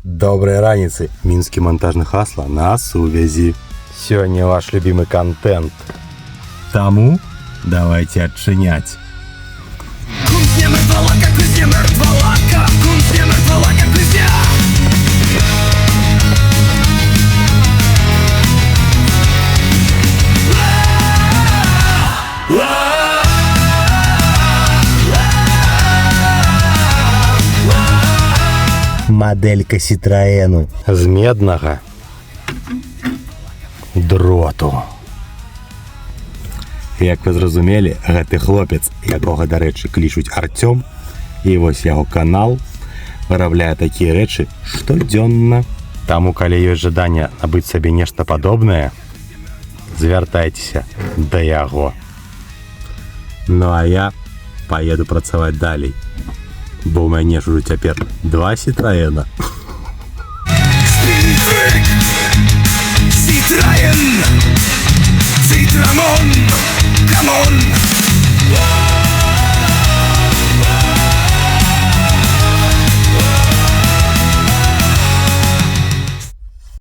Доброй раницы, Минский монтажный хасла на сувязі. Сегодня ваш любимый контент. Тому давайте отчинять. Kunst nie mrtwolaka, kunst nie mrtwolaka, kunst nie mrtwolaka, kunst nie. Моделька Citroёну з меднага дроту. Як вы зразумелі, гэты хлопец, якога, дарэчы, клічуць Артём, і вось яго канал вырабляе такія рэчы штодзённа. Таму, калі ёсць жаданне набыць сабе нешта падобнае, звяртайцеся да яго. Ну а я паеду працаваць далей, бо ў мяне ж ужо цяпер 2 Citroёна. Citroën, Citramon, come on.